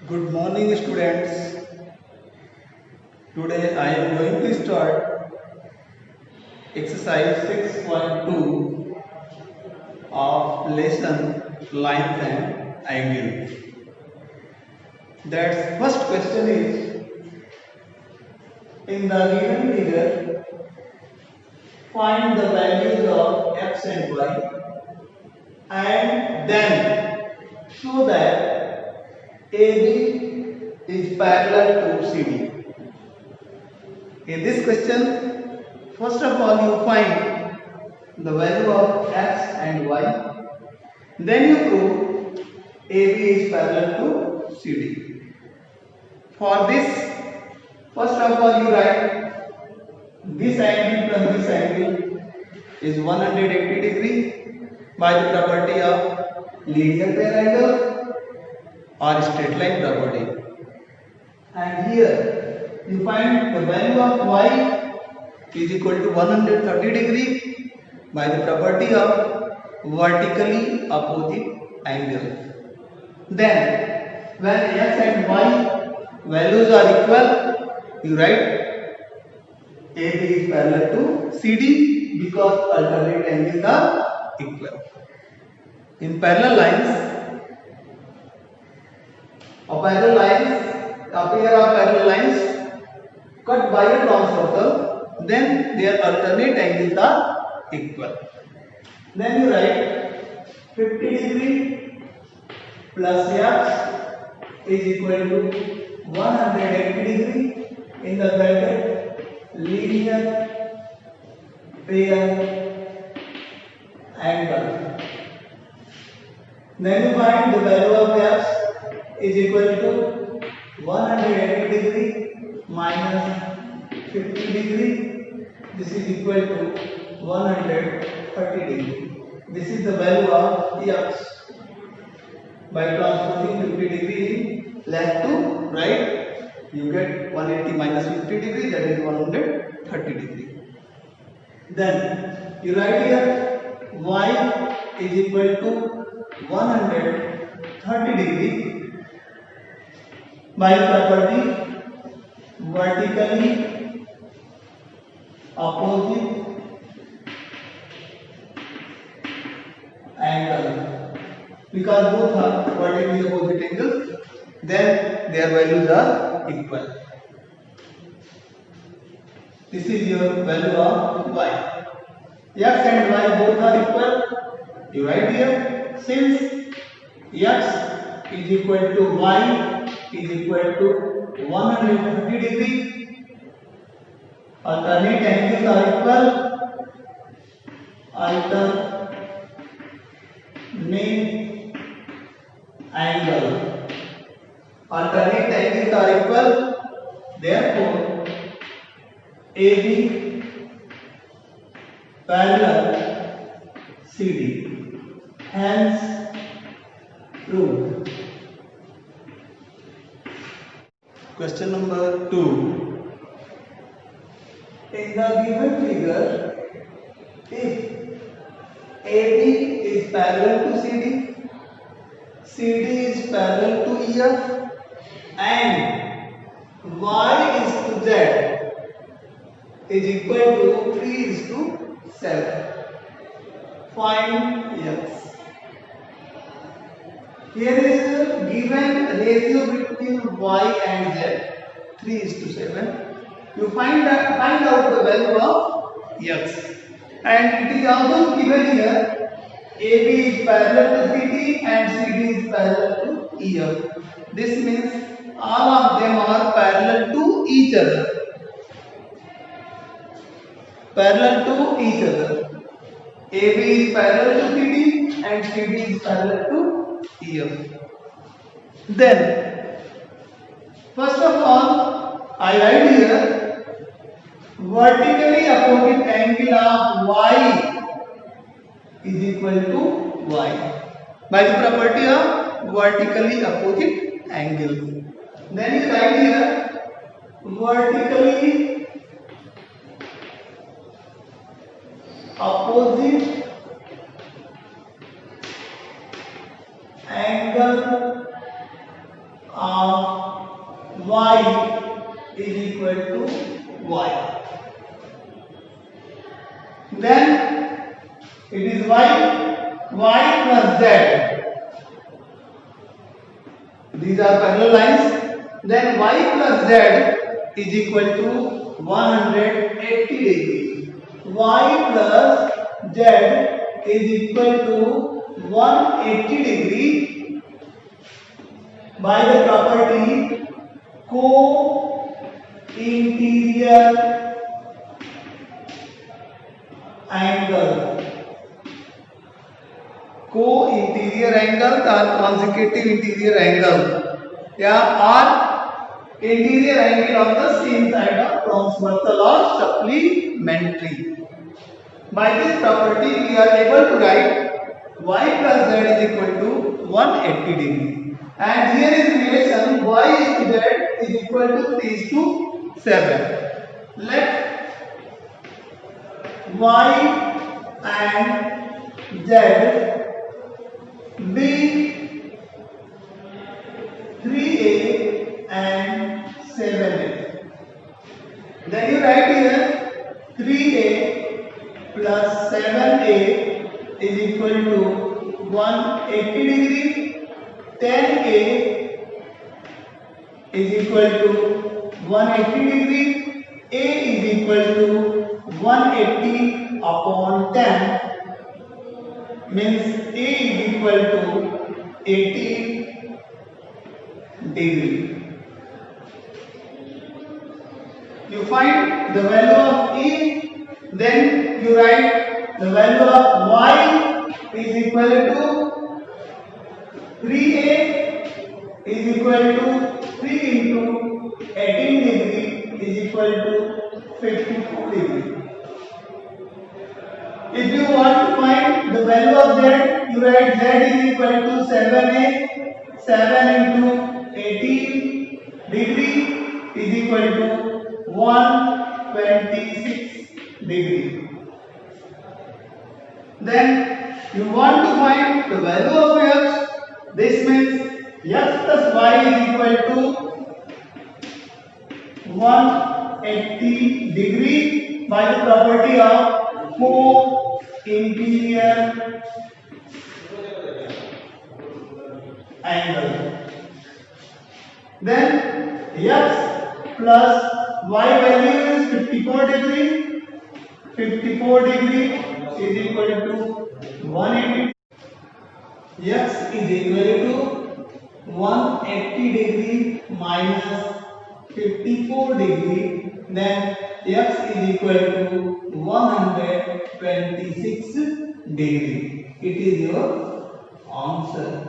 Good morning, students. Today I am going to start exercise 6.2 of lesson lines and angles. That first question is, in the given figure, find the values of x and y and then show that AB is parallel to CD. In this question, first of all you find the value of x and y, then you prove AB is parallel to CD. For this, first of all you write this angle plus this angle is 180 degree by the property of linear pair angle or straight line property. And here you find the value of y is equal to 130 degree by the property of vertically opposite angle. Then when x and y values are equal, you write AB is parallel to CD because alternate angles are equal. In parallel lines, a pair of parallel lines cut by a transversal, then their alternate angles are equal. Then you write 50 degree plus x is equal to 180 degree in the bracket linear pair angle. Then you find the value of x is equal to 180 degree minus 50 degree. This is equal to 130 degree. This is the value of x. By transposing 50 degree left to right, you get 180 minus 50 degree, that is 130 degree. Then you write here y is equal to 130 degree by property vertically opposite angle, because both are vertically opposite angles, then their values are equal. This is your value of y. X and y both are equal. You write here, since x is equal to y is equal to 150 degree, alternate angles are equal. Alternate angles are equal. Therefore, AB parallel CD. Hence, proved. Question number 2. In the given figure, if AB is parallel to CD, CD is parallel to EF, and Y is to Z is equal to 3:7. Find X. Here is a given ratio between Y and Z, 3:7. You find out the value of X. And it is also given here AB is parallel to CD and CD is parallel to EF. This means all of them are parallel to each other. AB is parallel to CD and CD is parallel to EF. Then, first of all, I write here vertically opposite angle of Y is equal to Y by the property of vertically opposite angle. Then you write here vertically opposite angle of y is equal to y. Then it is y plus z. These are parallel lines. Then y plus z is equal to 180 degrees. Y plus z is equal to 180 degrees by the property co-interior angle. Co-interior angle or consecutive interior angle, or interior angle on the same side of transversal or supplementary. By this property we are able to write y plus z is equal to 180 degree. And here is relation y to z is equal to 3:7. Let y and z be 3a and 7a. Then you write here 3a plus 7a is equal to 180 degree. 10a is equal to 180 degree. A is equal to 180 upon 10, means A is equal to 80 degree. You find the value of E, then you write the value of y is equal to 3a is equal to 3 into 18 degree is equal to 52 degree. If you want to find the value of z, you write z is equal to 7a, 7 into 18 degree is equal to 126 degree. Then you want to find the value of x. This means x plus y is equal to 180 degree by the property of co-interior angle. Then x plus y value is 54 degree. 54 degree is equal to 180. X is equal to 180 degree minus 54 degree. Then x is equal to 126 degree. It is your answer.